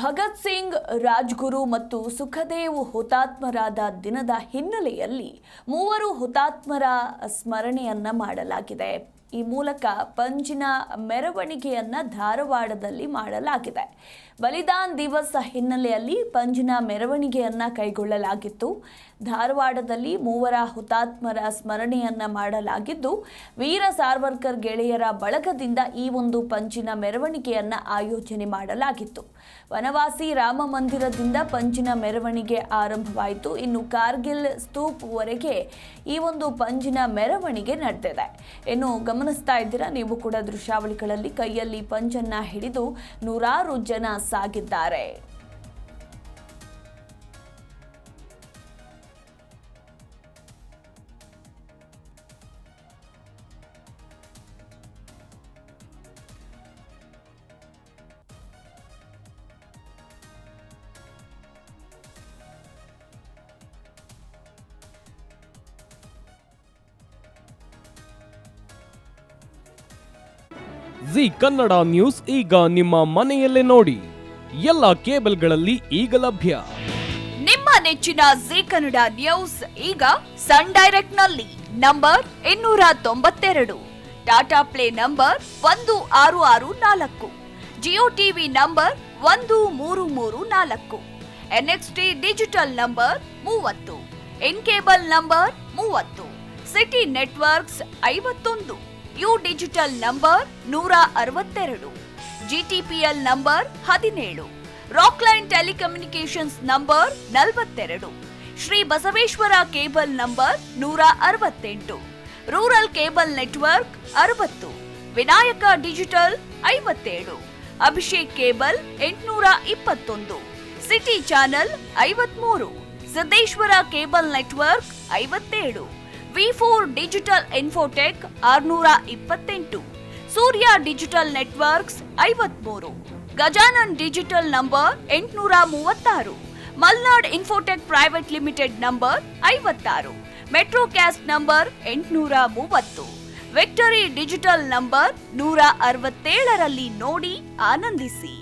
ಭಗತ್ ಸಿಂಗ್, ರಾಜ್ಗುರು ಮತ್ತು ಸುಖದೇವ್ ಹುತಾತ್ಮರಾದ ದಿನದ ಹಿನ್ನೆಲೆಯಲ್ಲಿ ಮೂವರು ಹುತಾತ್ಮರ ಸ್ಮರಣೆಯನ್ನ ಮಾಡಲಾಗಿದೆ. ಈ ಮೂಲಕ ಪಂಜಿನ ಮೆರವಣಿಗೆಯನ್ನ ಧಾರವಾಡದಲ್ಲಿ ಮಾಡಲಾಗಿದೆ. ಬಲಿದಾನ್ ದಿವಸ ಹಿನ್ನೆಲೆಯಲ್ಲಿ ಪಂಜಿನ ಮೆರವಣಿಗೆಯನ್ನ ಕೈಗೊಳ್ಳಲಾಗಿತ್ತು. ಧಾರವಾಡದಲ್ಲಿ ಮೂವರ ಹುತಾತ್ಮರ ಸ್ಮರಣೆಯನ್ನ ಮಾಡಲಾಗಿದ್ದು, ವೀರ ಸಾವರ್ಕರ್ ಗೆಳೆಯರ ಬಳಗದಿಂದ ಈ ಒಂದು ಪಂಜಿನ ಮೆರವಣಿಗೆಯನ್ನ ಆಯೋಜನೆ ಮಾಡಲಾಗಿತ್ತು. ವನವಾಸಿ ರಾಮ ಮಂದಿರದಿಂದ ಪಂಜಿನ ಮೆರವಣಿಗೆ ಆರಂಭವಾಯಿತು. ಇನ್ನು ಕಾರ್ಗಿಲ್ ಸ್ತೂಪ್ವರೆಗೆ ಈ ಒಂದು ಪಂಜಿನ ಮೆರವಣಿಗೆ ನಡೆದಿದೆ. ಇನ್ನು ಗಮನಿಸ್ತಾ ಇದ್ದೀರಾ ನೀವು ಕೂಡ ದೃಶ್ಯಾವಳಿಗಳಲ್ಲಿ, ಕೈಯಲ್ಲಿ ಪಂಜನ್ನ ಹಿಡಿದು ನೂರಾರು ಜನ ಸಾಗಿದ್ದಾರೆ. ಜಿ ಕನ್ನಡ ನ್ಯೂಸ್ ಈಗ ನಿಮ್ಮ ಮನೆಯಲ್ಲೇ ನೋಡಿ. ಎಲ್ಲ ಕೇಬಲ್ಗಳಲ್ಲಿ ಈಗ ಲಭ್ಯ. ನಿಮ್ಮ ನೆಚ್ಚಿನ ಜಿ ಕನ್ನಡ ನ್ಯೂಸ್ ಈಗ ಸನ್ ಡೈರೆಕ್ಟ್ ನಲ್ಲಿ number 292, Tata Play number 1664, Jio TV number 1334, NXT digital number 30, in cable number 30, city networks 51, U digital number 162, GTPL number 17, Rockline telecommunications number 42, Shri Basaveshwara cable number 168, rural cable network 60, Vinayaka digital 57, Abhishek cable 821, city channel 53, Siddeshwara cable network 57, ವಿ4 digital infotech 628, Surya digital networks 53, Gajanan digital number 836, Malnad infotech private limited number 56, Metrocast number 830, Victory digital number 167ರಲ್ಲಿ ನೋಡಿ ಆನಂದಿಸಿ.